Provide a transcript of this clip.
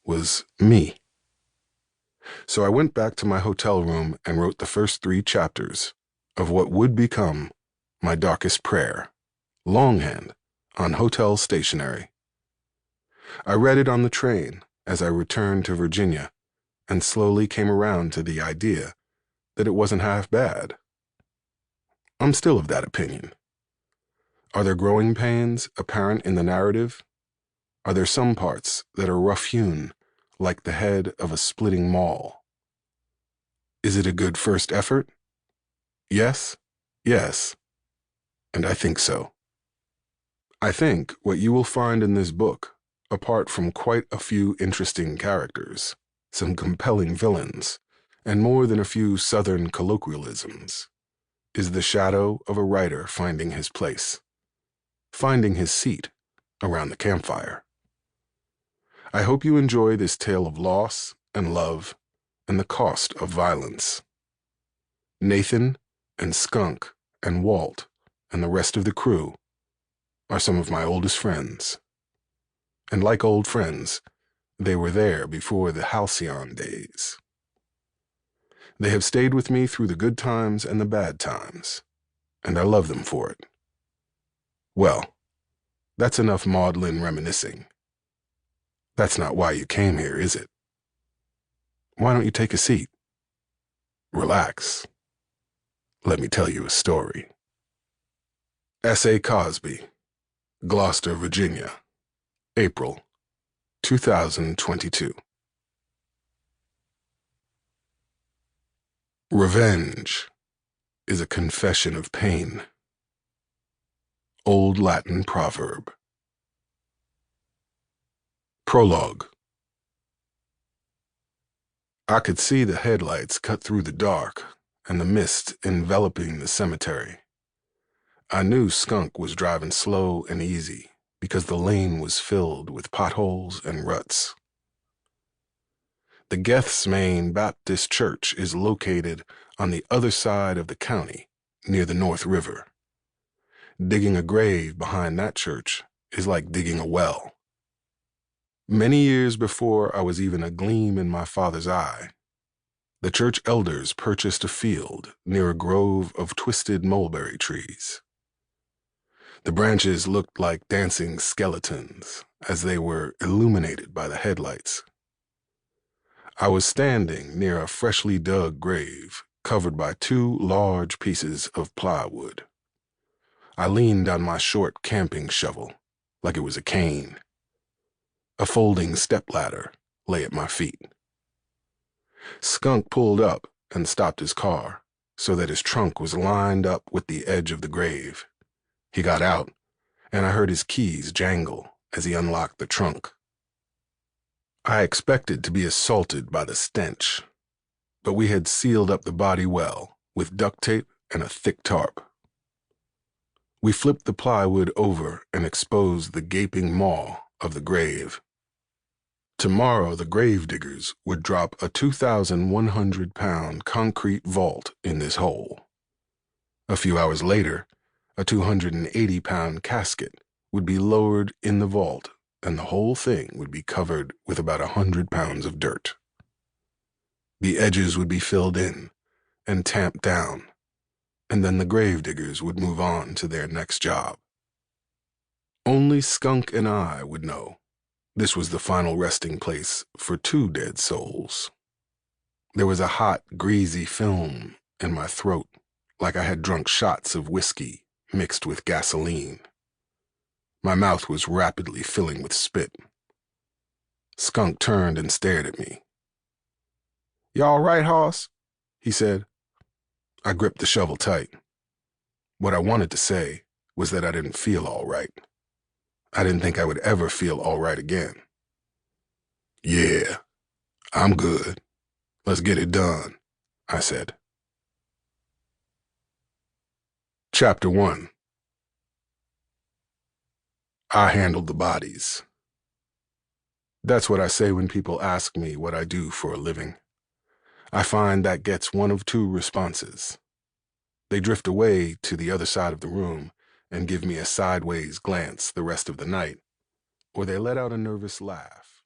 was me. So I went back to my hotel room and wrote the first 3 chapters of what would become my darkest prayer, longhand, on hotel stationery. I read it on the train as I returned to Virginia and slowly came around to the idea that it wasn't half bad. I'm still of that opinion. Are there growing pains apparent in the narrative? Are there some parts that are rough-hewn, like the head of a splitting maul? Is it a good first effort? Yes, and I think so. I think what you will find in this book, apart from quite a few interesting characters, some compelling villains, and more than a few Southern colloquialisms, is the shadow of a writer finding his place, finding his seat around the campfire. I hope you enjoy this tale of loss and love and the cost of violence. Nathan and Skunk and Walt and the rest of the crew are some of my oldest friends. And like old friends, they were there before the halcyon days. They have stayed with me through the good times and the bad times, and I love them for it. Well, that's enough maudlin reminiscing. That's not why you came here, is it? Why don't you take a seat? Relax. Let me tell you a story. S.A. Cosby, Gloucester, Virginia, April 2022. Revenge is a confession of pain. Old Latin proverb. Prologue. I could see the headlights cut through the dark and the mist enveloping the cemetery. I knew Skunk was driving slow and easy because the lane was filled with potholes and ruts. The Gethsemane Baptist Church is located on the other side of the county, near the North River. Digging a grave behind that church is like digging a well. Many years before I was even a gleam in my father's eye, the church elders purchased a field near a grove of twisted mulberry trees. The branches looked like dancing skeletons as they were illuminated by the headlights. I was standing near a freshly dug grave covered by 2 large pieces of plywood. I leaned on my short camping shovel like it was a cane. A folding stepladder lay at my feet. Skunk pulled up and stopped his car so that his trunk was lined up with the edge of the grave. He got out, and I heard his keys jangle as he unlocked the trunk. I expected to be assaulted by the stench, but we had sealed up the body well with duct tape and a thick tarp. We flipped the plywood over and exposed the gaping maw of the grave. Tomorrow the gravediggers would drop a 2,100-pound concrete vault in this hole. A few hours later, a 280-pound casket would be lowered in the vault, and the whole thing would be covered with about 100 pounds of dirt. The edges would be filled in and tamped down, and then the gravediggers would move on to their next job. Only Skunk and I would know. This was the final resting place for 2 dead souls. There was a hot, greasy film in my throat, like I had drunk shots of whiskey mixed with gasoline. My mouth was rapidly filling with spit. Skunk turned and stared at me. "You all right, hoss?" he said. I gripped the shovel tight. What I wanted to say was that I didn't feel all right. I didn't think I would ever feel all right again. "Yeah, I'm good. Let's get it done," I said. Chapter 1. I handled the bodies. That's what I say when people ask me what I do for a living. I find that gets one of 2 responses. They drift away to the other side of the room and give me a sideways glance the rest of the night, or they let out a nervous laugh.